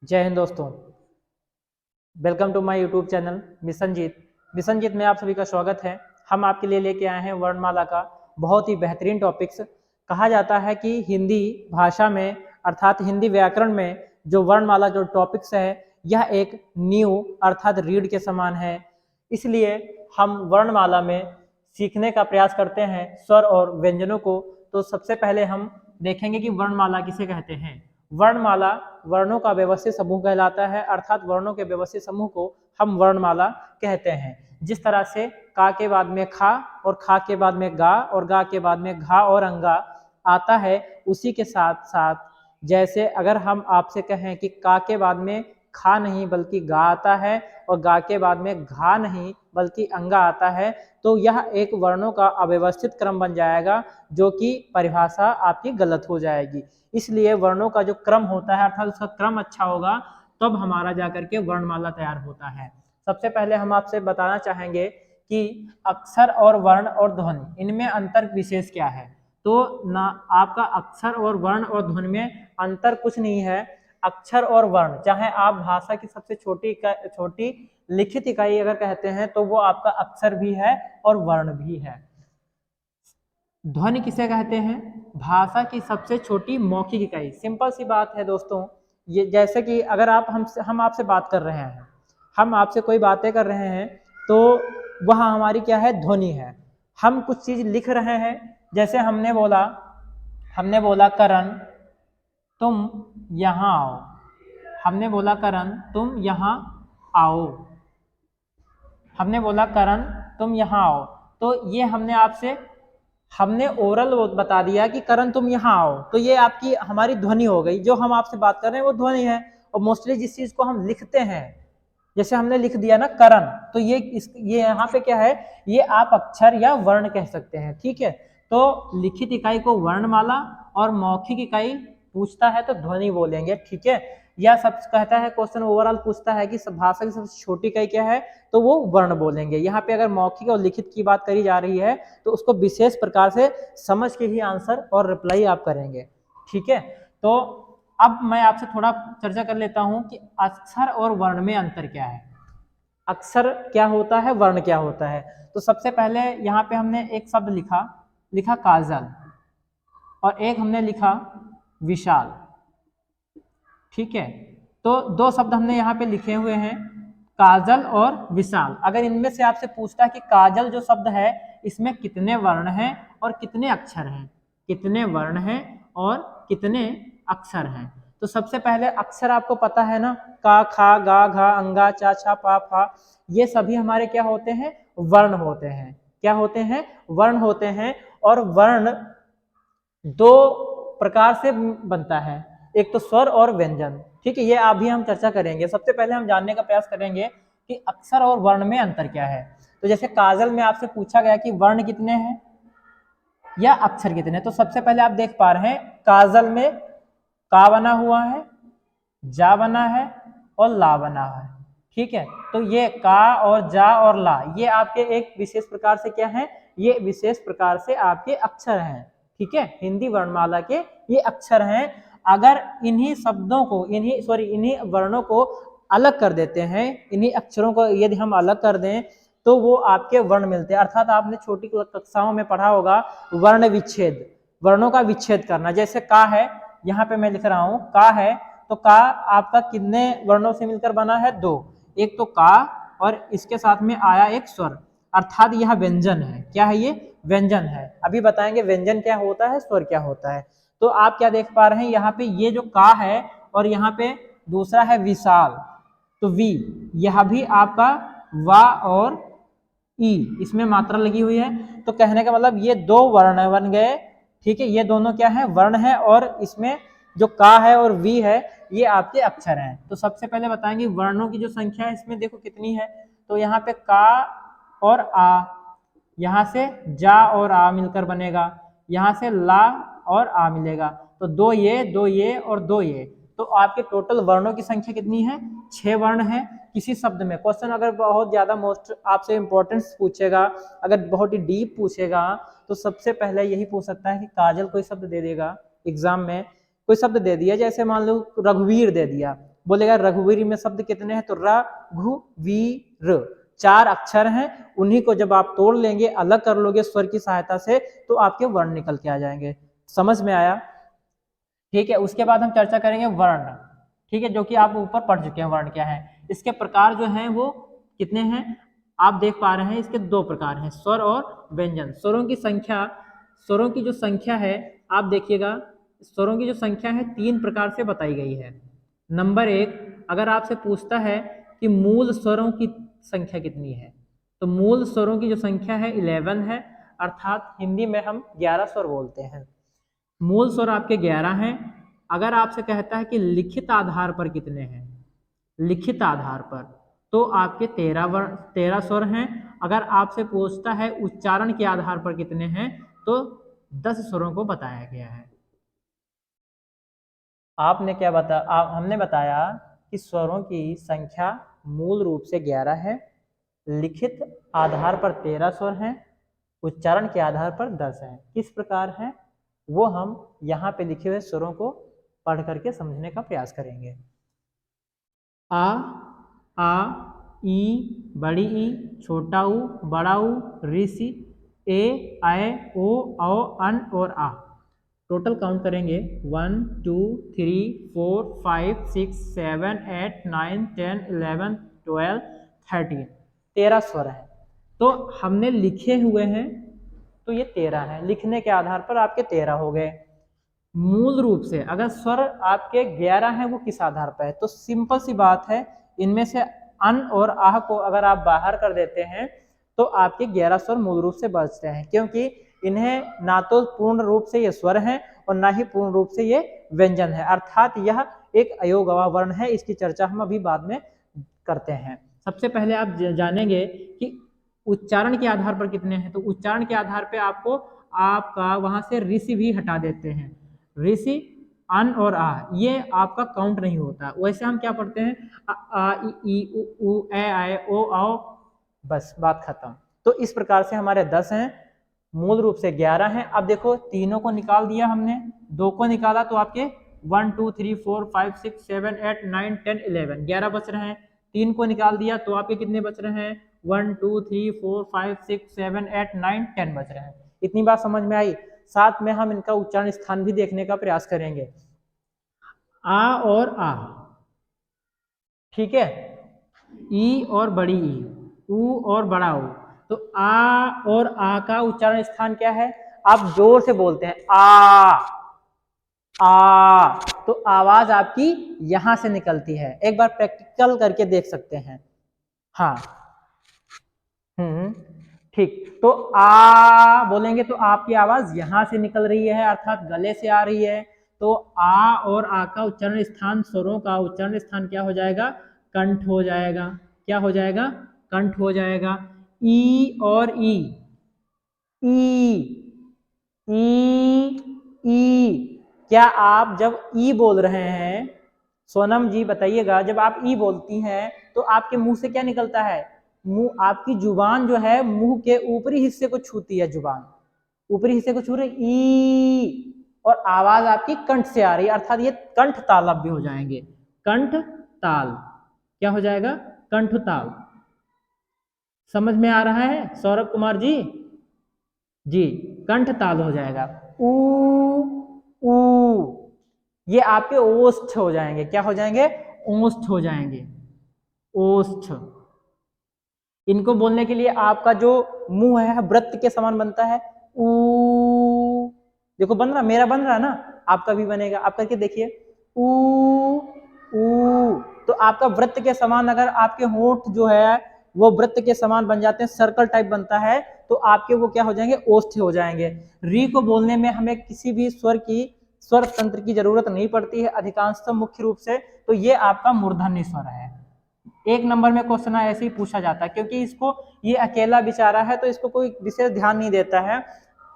जय हिंद दोस्तों। Welcome to my YouTube channel मिशनजीत में आप सभी का स्वागत है। हम आपके लिए लेके आए हैं वर्णमाला का बहुत ही बेहतरीन टॉपिक्स। कहा जाता है कि हिंदी भाषा में अर्थात हिंदी व्याकरण में जो वर्णमाला जो टॉपिक्स है यह एक न्यू अर्थात रीढ़ के समान है। इसलिए हम वर्णमाला में सीखने का प्रयास करते हैं स्वर और व्यंजनों को। तो सबसे पहले हम देखेंगे कि वर्णमाला किसे कहते हैं। वर्णमाला वर्णों का व्यवस्थित समूह कहलाता है, अर्थात वर्णों के व्यवस्थित समूह को हम वर्णमाला कहते हैं। जिस तरह से का के बाद में खा और खा के बाद में गा और गा के बाद में घा और अंगा आता है, उसी के साथ साथ जैसे अगर हम आपसे कहें कि का के बाद में खा नहीं बल्कि गा आता है और गा के बाद में घा नहीं बल्कि अंगा आता है, तो यह एक वर्णों का अव्यवस्थित क्रम बन जाएगा, जो कि परिभाषा आपकी गलत हो जाएगी। इसलिए वर्णों का जो क्रम होता है अर्थात उसका क्रम अच्छा होगा तब हमारा जाकर के वर्णमाला तैयार होता है। सबसे पहले हम आपसे बताना चाहेंगे कि अक्षर और वर्ण और ध्वनि इनमें अंतर विशेष क्या है। तो ना आपका अक्षर और वर्ण और ध्वनि में अंतर कुछ नहीं है। अक्षर और वर्ण चाहे आप भाषा की सबसे छोटी लिखित इकाई अगर कहते हैं तो वो आपका अक्षर भी है और वर्ण भी है। ध्वनि किसे कहते हैं? भाषा की सबसे छोटी मौखिक इकाई। सिंपल सी बात है दोस्तों, ये जैसे कि अगर आप हम आपसे बात कर रहे हैं, हम आपसे कोई बातें कर रहे हैं, तो वह हमारी क्या है? ध्वनि है। हम कुछ चीज लिख रहे हैं, जैसे हमने बोला करण तुम यहाँ आओ। हमने बोला करण तुम यहाँ आओ। हमने बोला करण तुम यहाँ आओ। तो ये हमने ओरल बता दिया कि करण तुम यहाँ आओ, तो ये आपकी हमारी ध्वनि हो गई। जो हम आपसे बात कर रहे हैं वो ध्वनि है। और मोस्टली जिस चीज को हम लिखते हैं, जैसे हमने लिख दिया ना करण, तो ये यहाँ पे क्या है? ये आप अक्षर या वर्ण कह सकते हैं। ठीक है, तो लिखित इकाई को वर्णमाला और मौखिक इकाई पूछता है तो ध्वनि बोलेंगे। ठीक है, या सब कहता है क्वेश्चन ओवरऑल पूछता है कि भाषा की सबसे छोटी इकाई क्या है, तो वो वर्ण बोलेंगे। यहाँ पे अगर मौखिक और लिखित की बात करी जा रही है तो उसको विशेष प्रकार से समझ के ही आंसर और रिप्लाई आप करेंगे। ठीक है, तो अब मैं आपसे थोड़ा चर्चा कर लेता हूं कि अक्षर और वर्ण में अंतर क्या है। अक्षर क्या होता है, वर्ण क्या होता है। तो सबसे पहले यहाँ पे हमने एक शब्द लिखा काजल, और एक हमने लिखा विशाल। ठीक है, तो दो शब्द हमने यहाँ पे लिखे हुए हैं, काजल और विशाल। अगर इनमें से आपसे पूछता है कि काजल जो शब्द है इसमें कितने वर्ण हैं और कितने अक्षर हैं, कितने वर्ण हैं और कितने अक्षर हैं, तो सबसे पहले अक्षर आपको पता है ना, का खा गा घा अंगा चा छा पा फा, ये सभी हमारे क्या होते हैं? वर्ण होते हैं। क्या होते हैं? वर्ण होते हैं। और वर्ण दो प्रकार से बनता है, एक तो स्वर और व्यंजन। ठीक है, ये अभी हम चर्चा करेंगे। सबसे पहले हम जानने का प्रयास करेंगे कि अक्षर और वर्ण में अंतर क्या है। तो जैसे काजल में आपसे पूछा गया कि वर्ण कितने हैं या अक्षर कितने, तो सबसे पहले आप देख पा रहे हैं काजल में का बना हुआ है, जा बना है और ला बना है। ठीक है, तो ये का और जा और ला ये आपके एक विशेष प्रकार से क्या है? ये विशेष प्रकार से आपके अक्षर हैं। ठीक है, हिंदी वर्णमाला के ये अक्षर हैं। अगर इन्हीं शब्दों को इन्हीं वर्णों को अलग कर देते हैं, इन्हीं अक्षरों को यदि हम अलग कर दें तो वो आपके वर्ण मिलते हैं। अर्थात आपने छोटी कक्षाओं में पढ़ा होगा वर्ण विच्छेद, वर्णों का विच्छेद करना। जैसे का है, यहाँ पे मैं लिख रहा हूं का है, तो का आपका कितने वर्णों से मिलकर बना है? दो। एक तो का और इसके साथ में आया एक स्वर, अर्थात यह व्यंजन है। क्या है ये? व्यंजन है। अभी बताएंगे व्यंजन क्या होता है, स्वर क्या होता है। तो आप क्या देख पा रहे हैं यहाँ पे, ये जो का है और यहाँ पे दूसरा है विशाल, तो वी, यह भी आपका वा और ई, इसमें मात्रा लगी हुई है। तो कहने का मतलब ये दो वर्ण बन गए। ठीक है, ये दोनों क्या है? वर्ण है। और इसमें जो का है और वी है ये आपके अक्षर हैं। तो सबसे पहले बताएंगे वर्णों की जो संख्या है इसमें देखो कितनी है। तो यहाँ पे का और आ, यहाँ से जा और आ मिलकर बनेगा, यहाँ से ला और आ मिलेगा, तो दो ये और दो ये। तो आपके टोटल वर्णों की संख्या कितनी है? 6 वर्ण है। किसी शब्द में क्वेश्चन अगर बहुत ज्यादा मोस्ट आपसे इंपॉर्टेंस पूछेगा, अगर बहुत ही डीप पूछेगा, तो सबसे पहले यही पूछ सकता है कि काजल कोई शब्द दे देगा एग्जाम में, कोई शब्द दे दिया, जैसे मान लो रघुवीर दे दिया, बोलेगा रघुवीर में शब्द कितने हैं, तो रघुवीर 4 अक्षर हैं, उन्हीं को जब आप तोड़ लेंगे, अलग कर लोगे स्वर की सहायता से, तो आपके वर्ण निकल के आ जाएंगे। समझ में आया? ठीक है, उसके बाद हम चर्चा करेंगे वर्ण। ठीक है, जो कि आप ऊपर पढ़ चुके हैं वर्ण क्या है। इसके प्रकार जो हैं वो कितने हैं, आप देख पा रहे हैं, इसके 2 प्रकार हैं, स्वर और व्यंजन। स्वरों की संख्या, स्वरों की जो संख्या है आप देखिएगा, स्वरों की जो संख्या है 3 प्रकार से बताई गई है। नंबर 1, अगर आपसे पूछता है कि मूल स्वरों की संख्या कितनी है, तो मूल स्वरों की जो संख्या है 11 है, अर्थात हिंदी में हम 11 स्वर बोलते हैं। मूल स्वर आपके 11 हैं। अगर आपसे कहता है कि लिखित आधार पर कितने हैं, लिखित आधार पर, तो आपके 13 स्वर हैं। अगर आपसे पूछता है उच्चारण के आधार पर कितने हैं, तो 10 स्वरों को बताया गया है। आपने क्या हमने बताया कि स्वरों की संख्या मूल रूप से 11 है, लिखित आधार पर 13 स्वर हैं, उच्चारण के आधार पर 10 हैं। किस प्रकार हैं वो हम यहाँ पे लिखे हुए स्वरों को पढ़ करके समझने का प्रयास करेंगे। आ, ई, बड़ी ई, छोटा ऊ, बड़ा ऊ, ऋषि, ए, आए, ओ, औ, अन और आ। टोटल काउंट करेंगे 1 2 3 4 5 6 7 8 9 10 11 12 13 13 स्वर हैं। तो हमने लिखे हुए हैं तो ये 13 है, लिखने के आधार पर आपके 13 हो गए। मूल रूप से अगर स्वर आपके 11 हैं, वो किस आधार पर है, तो सिंपल सी बात है, इनमें से अन और आह को अगर आप बाहर कर देते हैं तो आपके 11 स्वर मूल रूप से बचते हैं, क्योंकि इन्हें ना तो पूर्ण रूप से ये स्वर हैं और ना ही पूर्ण रूप से ये व्यंजन है, अर्थात यह एक अयोगवा वर्ण है। इसकी चर्चा हम अभी बाद में करते हैं। सबसे पहले आप जानेंगे कि उच्चारण के आधार पर कितने हैं, तो उच्चारण के आधार पर आपको आपका वहां से ऋषि भी हटा देते हैं। ऋषि, अन और आ, ये आपका काउंट नहीं होता। वैसे हम क्या पढ़ते हैं, आ, आ ई उ ऊ ए आए ओ आओ, बस बात खत्म। तो इस प्रकार से हमारे 10 हैं, मूल रूप से 11 हैं। अब देखो तीनों को निकाल दिया हमने, 2 को निकाला तो आपके 1 2 3 4 5 6 7 8 9 10 11 11 बच रहे हैं। 3 को निकाल दिया तो आपके कितने बच रहे हैं, 1 2 3 4 5 6 7 8 9 10 बच रहे हैं। इतनी बात समझ में आई। साथ में हम इनका उच्चारण स्थान भी देखने का प्रयास करेंगे। आ और आ, ठीक है, ई और बड़ी ई, ऊ और बड़ा ऊ। तो आ और आ का उच्चारण स्थान क्या है, आप जोर से बोलते हैं आ, तो आवाज आपकी यहां से निकलती है। एक बार प्रैक्टिकल करके देख सकते हैं। हाँ, ठीक। तो आ बोलेंगे तो आपकी आवाज यहां से निकल रही है, अर्थात गले से आ रही है। तो आ और आ का उच्चारण स्थान, स्वरों का उच्चारण स्थान क्या हो जाएगा, कंठ हो जाएगा। क्या हो जाएगा, कंठ हो जाएगा। ई और ई, ई, क्या आप जब ई बोल रहे हैं, सोनम जी बताइएगा, जब आप ई बोलती हैं तो आपके मुंह से क्या निकलता है, मुंह, आपकी जुबान जो है मुंह के ऊपरी हिस्से को छूती है, जुबान ऊपरी हिस्से को छू रही ई, और आवाज आपकी कंठ से आ रही है, अर्थात ये कंठ तालव्य हो जाएंगे। कंठ ताल, क्या हो जाएगा, कंठ ताल। समझ में आ रहा है सौरभ कुमार जी? जी, कंठ ताल हो जाएगा। ऊ, ऊ, ये आपके ओष्ठ हो जाएंगे। क्या हो जाएंगे, ओष्ठ हो जाएंगे, ओष्ठ। इनको बोलने के लिए आपका जो मुंह है वृत्त के समान बनता है। ऊ, देखो बन रहा, मेरा बन रहा ना, आपका भी बनेगा, आप करके देखिए। ऊ, ऊ, तो आपका वृत्त के समान, अगर आपके होंठ जो है वो वृत्त के समान बन जाते हैं, सर्कल टाइप बनता है, तो आपके वो क्या हो जाएंगे, ओष्ठ हो जाएंगे। री को बोलने में हमें किसी भी स्वर तंत्र की जरूरत नहीं पड़ती है, अधिकांशतः मुख्य रूप से तो ये आपका मूर्धन्य स्वर है। 1 नंबर में क्वेश्चन ऐसे ही पूछा जाता है, क्योंकि इसको, ये अकेला बेचारा है तो इसको कोई विशेष ध्यान नहीं देता है।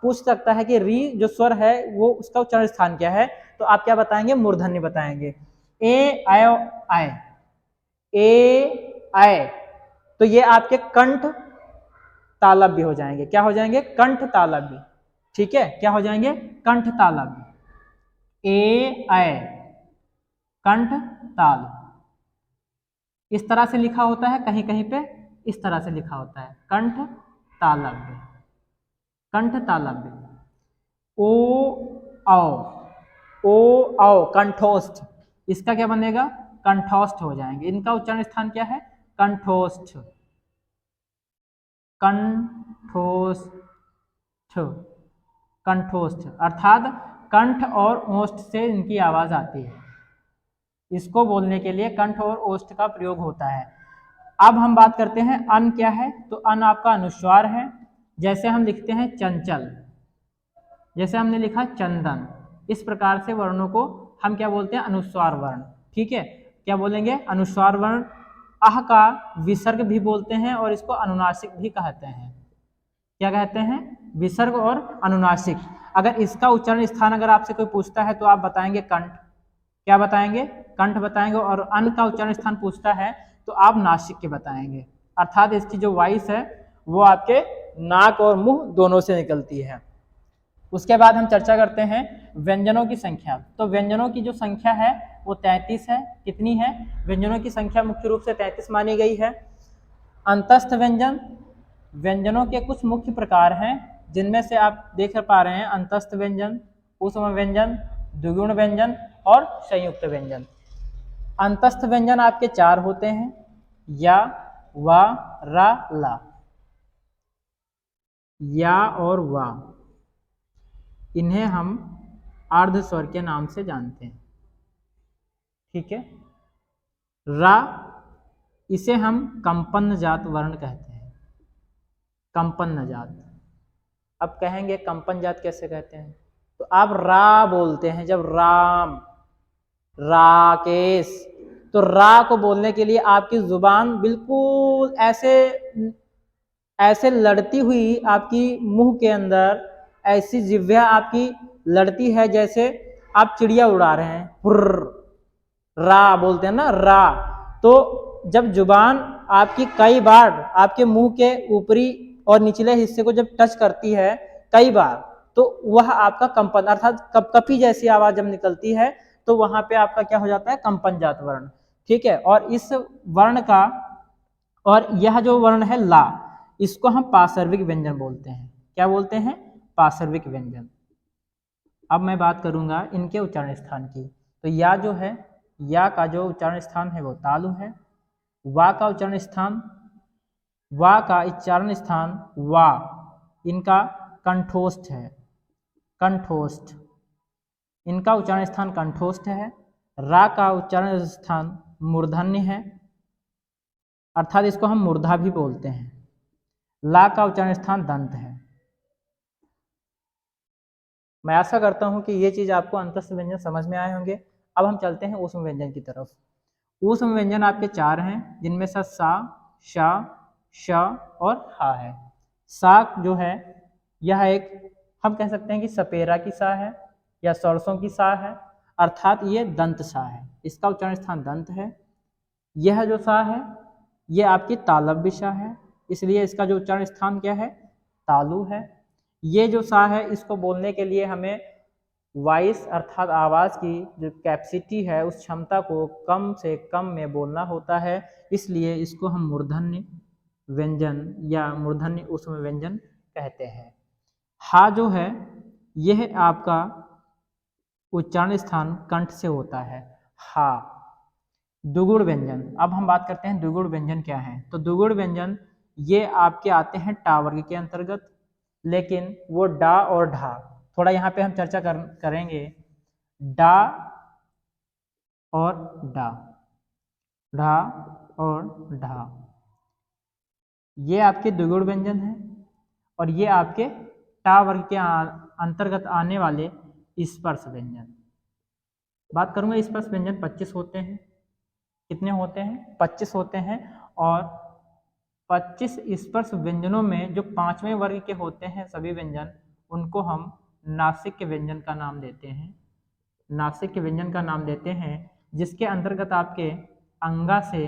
पूछ सकता है कि री जो स्वर है वो उसका उच्चारण स्थान क्या है, तो आप क्या बताएंगे, मूर्धन्य बताएंगे। ए आयो आए, ए आए, तो ये आपके कंठ तालव्य हो जाएंगे। क्या हो जाएंगे, कंठ तालव्य। ठीक है, क्या हो जाएंगे, कंठ तालव्य। ए आए, कंठ ताल। इस तरह से लिखा होता है, कहीं कहीं पे इस तरह से लिखा होता है, कंठ तालव्य, कंठ तालव्य। ओ आओ, ओ आओ कंठोष्ठ, इसका क्या बनेगा, कंठोष्ठ हो जाएंगे। इनका उच्चारण स्थान क्या है, कंठोष्ठ, कंठोष्ठ, कंठोष्ठ, अर्थात कंठ और ओष्ठ से इनकी आवाज आती है। इसको बोलने के लिए कंठ और ओष्ठ का प्रयोग होता है। अब हम बात करते हैं अन क्या है, तो अन आपका अनुस्वार है। जैसे हम लिखते हैं चंचल, जैसे हमने लिखा चंदन, इस प्रकार से वर्णों को हम क्या बोलते हैं, अनुस्वार वर्ण। ठीक है, क्या बोलेंगे, अनुस्वार वर्ण। अह का विसर्ग भी बोलते हैं और इसको अनुनासिक भी कहते हैं। क्या कहते हैं, विसर्ग और अनुनासिक। अगर इसका उच्चारण स्थान अगर आपसे कोई पूछता है तो आप बताएंगे कंठ, क्या बताएंगे, कंठ बताएंगे। और अन का उच्चारण स्थान पूछता है तो आप नासिक के बताएंगे, अर्थात इसकी जो वॉइस है वो आपके नाक और मुंह दोनों से निकलती है। उसके बाद हम चर्चा करते हैं व्यंजनों की संख्या। तो व्यंजनों की जो संख्या है वो 33 है। कितनी है, व्यंजनों की संख्या मुख्य रूप से 33 मानी गई है। अंतस्थ व्यंजन, व्यंजनों के कुछ मुख्य प्रकार हैं जिनमें से आप देख पा रहे हैं, अंतस्थ व्यंजन, ऊष्म व्यंजन, द्विगुण व्यंजन और संयुक्त व्यंजन। अंतस्थ व्यंजन आपके 4 होते हैं, या, वा, रा, ला। या और वा, इन्हें हम अर्ध स्वर के नाम से जानते हैं। ठीक है, रा, इसे हम कंपन जात वर्ण कहते हैं, कंपन जात। अब कहेंगे कंपन जात कैसे कहते हैं, तो आप रा बोलते हैं जब राम, राकेश, तो रा को बोलने के लिए आपकी जुबान बिल्कुल ऐसे ऐसे लड़ती हुई आपकी मुंह के अंदर ऐसी जिह्वा आपकी लड़ती है जैसे आप चिड़िया उड़ा रहे हैं, हुर्र, रा बोलते हैं ना, रा। तो जब जुबान आपकी कई बार आपके मुंह के ऊपरी और निचले हिस्से को जब टच करती है कई बार, तो वह आपका कंपन अर्थात कपकपी जैसी आवाज जब निकलती है तो वहां पे आपका क्या हो जाता है, कंपन जात वर्ण। ठीक है, और इस वर्ण का, और यह जो वर्ण है ला, इसको हम पार्श्विक व्यंजन बोलते हैं। क्या बोलते हैं, पार्श्विक व्यंजन। अब मैं बात करूंगा इनके उच्चारण स्थान की। तो या जो है, या का जो उच्चारण स्थान है वो तालु है। वा का उच्चारण स्थान, वा का उच्चारण स्थान वा, इनका कंठोष्ठ है, कंठोष्ठ, इनका उच्चारण स्थान कंठोष्ठ है। रा का उच्चारण स्थान मूर्धन्य है, अर्थात इसको हम मूर्धा भी बोलते हैं। ला का उच्चारण स्थान दंत है। मैं आशा करता हूं कि ये चीज आपको अंतस्थ व्यंजन समझ में आए होंगे। अब हम चलते हैं ऊष्म व्यंजन की तरफ। ऊष्म व्यंजन आपके 4 हैं, जिनमें से सा, शा, श और हा है। सा जो है, यह एक हम कह सकते हैं कि सपेरा की सा है या सरसों की सा है, अर्थात ये दंत सा है, इसका उच्चारण स्थान दंत है। यह जो सा है ये आपकी तालव्य सा है, इसलिए इसका जो उच्चारण स्थान क्या है, तालु है। ये जो सा है इसको बोलने के लिए हमें वॉइस अर्थात आवाज की जो कैपेसिटी है उस क्षमता को कम से कम में बोलना होता है, इसलिए इसको हम मूर्धन्य व्यंजन या मूर्धन्य ऊष्म व्यंजन कहते हैं। हा जो है यह आपका उच्चारण स्थान कंठ से होता है, हा। द्विगुण व्यंजन, अब हम बात करते हैं द्विगुण व्यंजन क्या है। तो द्विगुण व्यंजन ये आपके आते हैं टा वर्ग के अंतर्गत, लेकिन वो डा और ढा, थोड़ा यहाँ पे हम चर्चा करेंगे। डा और डा, ढा और ढा, ये आपके द्विगुण व्यंजन हैं और ये आपके टा वर्ग के अंतर्गत आने वाले स्पर्श व्यंजन। बात करूंगा स्पर्श व्यंजन 25 होते हैं। कितने होते हैं, 25 होते हैं। और 25 स्पर्श व्यंजनों में जो 5वें वर्ग के होते हैं सभी व्यंजन, उनको हम नासिक के व्यंजन का नाम देते हैं, नासिक के व्यंजन का नाम देते हैं, जिसके अंतर्गत आपके अंगा से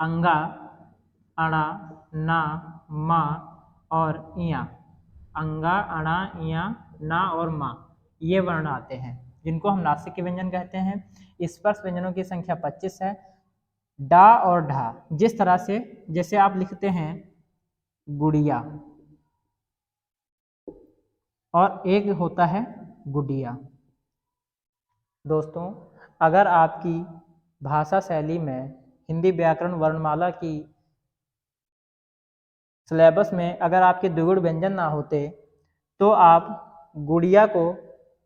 अंगा, अणा, ना, मा और इया, अंगा, अणा, इया, ना और मा, ये वर्ण आते हैं जिनको हम नासिक के व्यंजन कहते हैं। स्पर्श व्यंजनों की संख्या 25 है। डा और ढा, जिस तरह से जैसे आप लिखते हैं गुड़िया और एक होता है गुडिया। दोस्तों, अगर आपकी भाषा शैली में हिंदी व्याकरण वर्णमाला की सिलेबस में अगर आपके द्विगुण व्यंजन ना होते तो आप गुड़िया को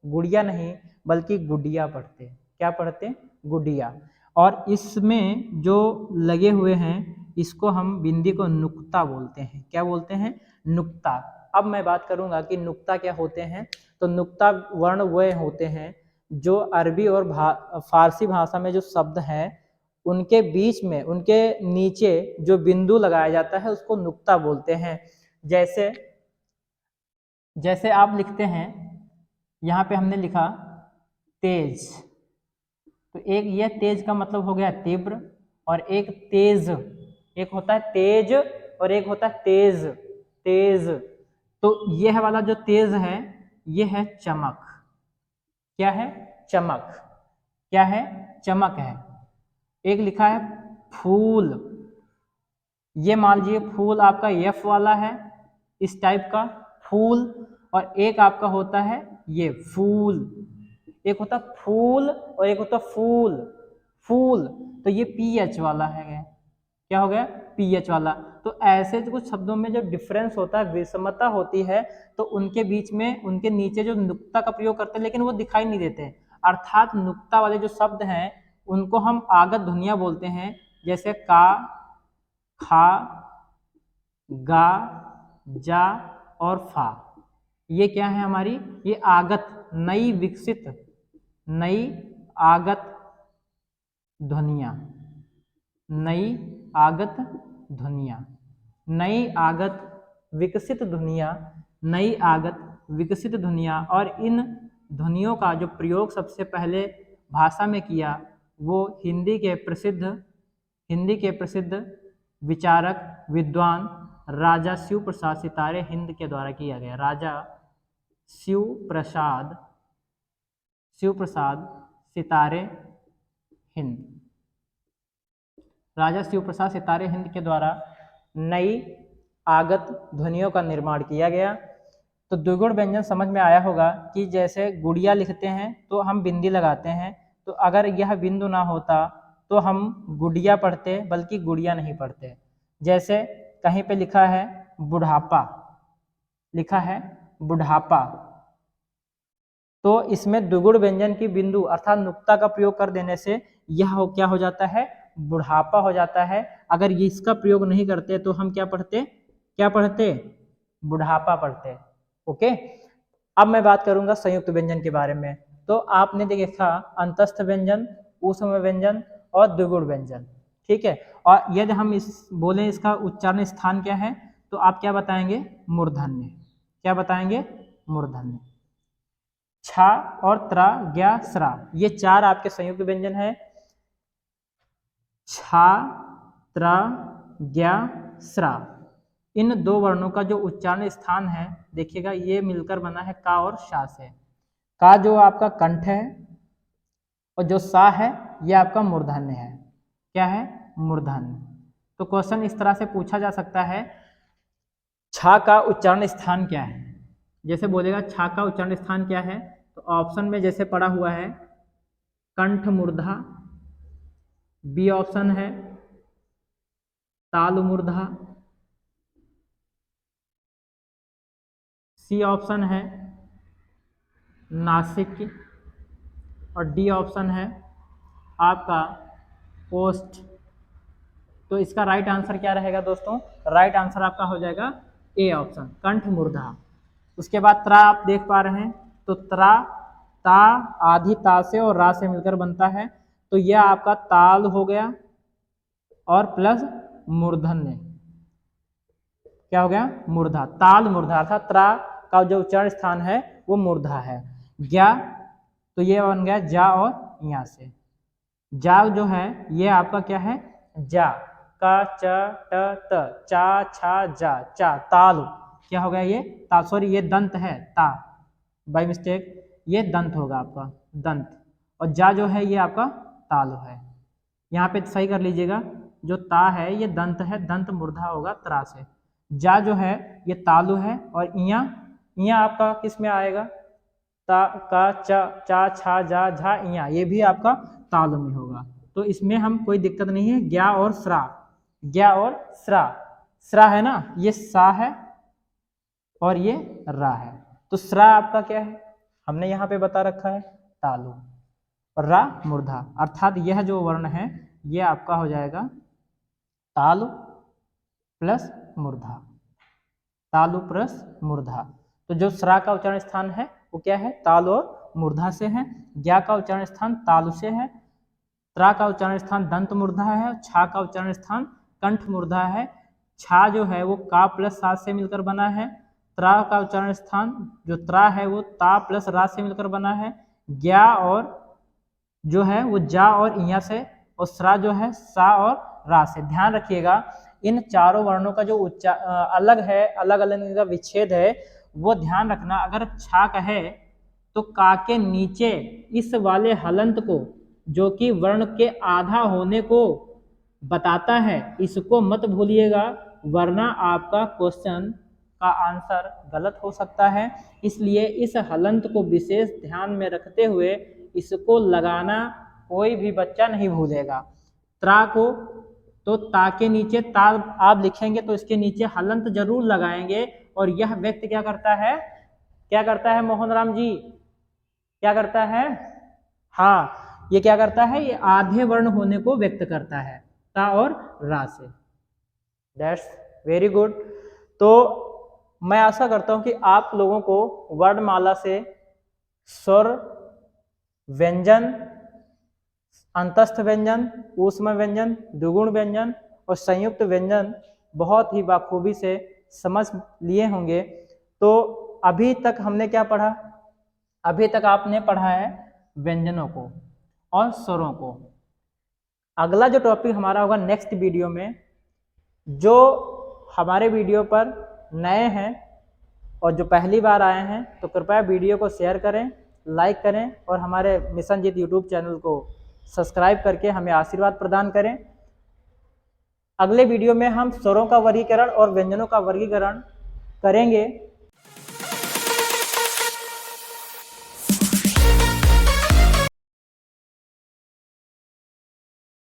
गुड़िया नहीं बल्कि गुडिया पढ़ते। क्या पढ़ते? गुडिया। और इसमें जो लगे हुए हैं इसको हम बिंदी को नुक्ता बोलते हैं। क्या बोलते हैं? नुक्ता। अब मैं बात करूंगा कि नुक्ता क्या होते हैं। तो नुक्ता वर्ण वह होते हैं जो अरबी और फारसी भाषा में जो शब्द हैं उनके बीच में, उनके नीचे जो बिंदु लगाया जाता है उसको नुक्ता बोलते हैं। जैसे जैसे आप लिखते हैं, यहाँ पे हमने लिखा तेज, तो एक यह तेज का मतलब हो गया तीव्र, और एक तेज, एक होता है तेज और एक होता है तेज। तेज, तो यह वाला जो तेज है यह है चमक। क्या है? चमक। क्या है? चमक है। एक लिखा है फूल, ये मान लीजिए फूल आपका एफ वाला है, इस टाइप का फूल, और एक आपका होता है ये फूल। एक होता फूल और एक होता फूल। फूल, तो ये पी एच वाला है। क्या हो गया? पी एच वाला। तो ऐसे कुछ शब्दों में जो डिफरेंस होता है, विषमता होती है, तो उनके बीच में, उनके नीचे जो नुक्ता का प्रयोग करते हैं लेकिन वो दिखाई नहीं देते, अर्थात नुक्ता वाले जो शब्द हैं उनको हम आगत ध्वनियां बोलते हैं। जैसे का, खा, गा, जा और फा, ये क्या है हमारी? ये आगत, नई विकसित, नई आगत ध्वनियां, नई आगत ध्वनियां, नई आगत विकसित ध्वनियां, नई आगत विकसित ध्वनियां। और इन ध्वनियों का जो प्रयोग सबसे पहले भाषा में किया वो हिंदी के प्रसिद्ध विचारक विद्वान राजा शिव प्रसाद सितारे हिंद के द्वारा किया गया। राजा शिव प्रसाद सितारे हिंद, राजा शिव प्रसाद सितारे हिंद के द्वारा नई आगत ध्वनियों का निर्माण किया गया। तो द्विगुण व्यंजन समझ में आया होगा कि जैसे गुड़िया लिखते हैं तो हम बिंदी लगाते हैं, तो अगर यह बिंदु ना होता तो हम गुड़िया पढ़ते बल्कि गुड़िया नहीं पढ़ते। जैसे कहीं पे लिखा है बुढ़ापा, लिखा है बुढ़ापा, तो इसमें द्विगुण व्यंजन की बिंदु अर्थात नुक्ता का प्रयोग कर देने से यह क्या हो जाता है? बुढ़ापा हो जाता है। अगर ये इसका प्रयोग नहीं करते तो हम क्या पढ़ते? क्या पढ़ते? बुढ़ापा पढ़ते। ओके। अब मैं बात करूंगा संयुक्त व्यंजन के बारे में। तो आपने देखा अंतस्थ व्यंजन, ऊष्म व्यंजन और द्विगुण व्यंजन, ठीक है। और यदि हम इस बोले इसका उच्चारण स्थान क्या है तो आप क्या बताएंगे? मूर्धन्य। क्या बताएंगे? मूर्धन्य। छा और त्रा, ज्ञा, स्रा, ये चार आपके संयुक्त व्यंजन है। छा, त्रा, ज्ञा, स्रा, इन दो वर्णों का जो उच्चारण स्थान है देखिएगा ये मिलकर बना है का और शा से। का जो आपका कंठ है और जो सा है ये आपका मूर्धन्य है। क्या है? मूर्धन्य। तो क्वेश्चन इस तरह से पूछा जा सकता है, छा का उच्चारण स्थान क्या है? जैसे बोलेगा छा का उच्चारण स्थान क्या है, तो ऑप्शन में जैसे पड़ा हुआ है कंठ मूर्धा, बी ऑप्शन है ताल मूर्धा, सी ऑप्शन है नासिक, और डी ऑप्शन है आपका ओष्ठ। तो इसका राइट आंसर क्या रहेगा दोस्तों? राइट आंसर आपका हो जाएगा ए ऑप्शन, कंठ मूर्धा। उसके बाद त्रा आप देख पा रहे हैं, तो त्रा, ता आधी ता से और रा से मिलकर बनता है, तो यह आपका ताल हो गया और प्लस मूर्धन्य। क्या हो गया? मूर्धा। ताल मूर्धा अर्थात त्रा का जो उच्चारण स्थान है वो मूर्धा है। ज्ञा, तो ये बन गया जा और यहाँ से। जा जो है ये आपका क्या है? जा, का, च, ट, त, चा, छा, जा, चा, ताल। क्या हो गया? ये ता, सॉरी ये दंत है, ता बाय मिस्टेक, ये दंत होगा आपका, दंत। और जा जो है ये आपका ताल है। यहाँ पे सही कर लीजिएगा, जो ता है ये दंत है, दंत मूर्धा होगा त्रा से। जा जो है ये तालु है, और इया, इया आपका किस में आएगा, ता का चा छा जा झा इया, ये भी आपका तालु में होगा। तो इसमें हम कोई दिक्कत नहीं है। ज्ञा और स्रा, ज्ञा और स्रा, स्रा है ना, ये सा है और ये रा है। तो स्रा आपका क्या है, हमने यहाँ पे बता रखा है तालु, और रा मूर्धा, अर्थात यह जो वर्ण है ये आपका हो जाएगा तालु प्लस मूर्धा, तालु प्लस मूर्धा। तो जो स्रा का उच्चारण स्थान है वो क्या है, तालु और मूर्धा से है। ज्ञा का उच्चारण स्थान तालु से है, त्रा का उच्चारण स्थान दंत मूर्धा है, छा का उच्चारण स्थान कंठ मूर्धा है। छा जो है वो का प्लस सा से मिलकर बना है। त्रा का उच्चारण स्थान जो त्रा है वो ता प्लस रा से मिलकर बना है। ज्ञा और जो है वो जा और इया से, और स्रा जो है सा और रा से। ध्यान रखिएगा इन चारों वर्णों का जो अलग है, अलग अलग का विच्छेद है वो ध्यान रखना। अगर छा कहे तो का के नीचे इस वाले हलंत को, जो कि वर्ण के आधा होने को बताता है, इसको मत भूलिएगा, वरना आपका क्वेश्चन का आंसर गलत हो सकता है। इसलिए इस हलंत को विशेष ध्यान में रखते हुए इसको लगाना कोई भी बच्चा नहीं भूलेगा। त्रा को तो ता के नीचे ता आप लिखेंगे तो इसके नीचे हलंत जरूर लगाएंगे, और यह व्यक्त क्या करता है, क्या करता है मोहन राम जी, क्या करता है, हाँ ये क्या करता है, ये आधे वर्ण होने को व्यक्त करता है, ता और रा से। That's very good. तो मैं आशा करता हूं कि आप लोगों को वर्णमाला से स्वर, व्यंजन, अंतस्थ व्यंजन, ऊष्म व्यंजन, द्विगुण व्यंजन और संयुक्त व्यंजन बहुत ही बाखूबी से समझ लिए होंगे। तो अभी तक हमने क्या पढ़ा, अभी तक आपने पढ़ा है व्यंजनों को और स्वरों को। अगला जो टॉपिक हमारा होगा नेक्स्ट वीडियो में, जो हमारे वीडियो पर नए हैं और जो पहली बार आए हैं तो कृपया वीडियो को शेयर करें, लाइक करें और हमारे मिशन जीत यूट्यूब चैनल को सब्सक्राइब करके हमें आशीर्वाद प्रदान करें। अगले वीडियो में हम स्वरों का वर्गीकरण और व्यंजनों का वर्गीकरण करेंगे।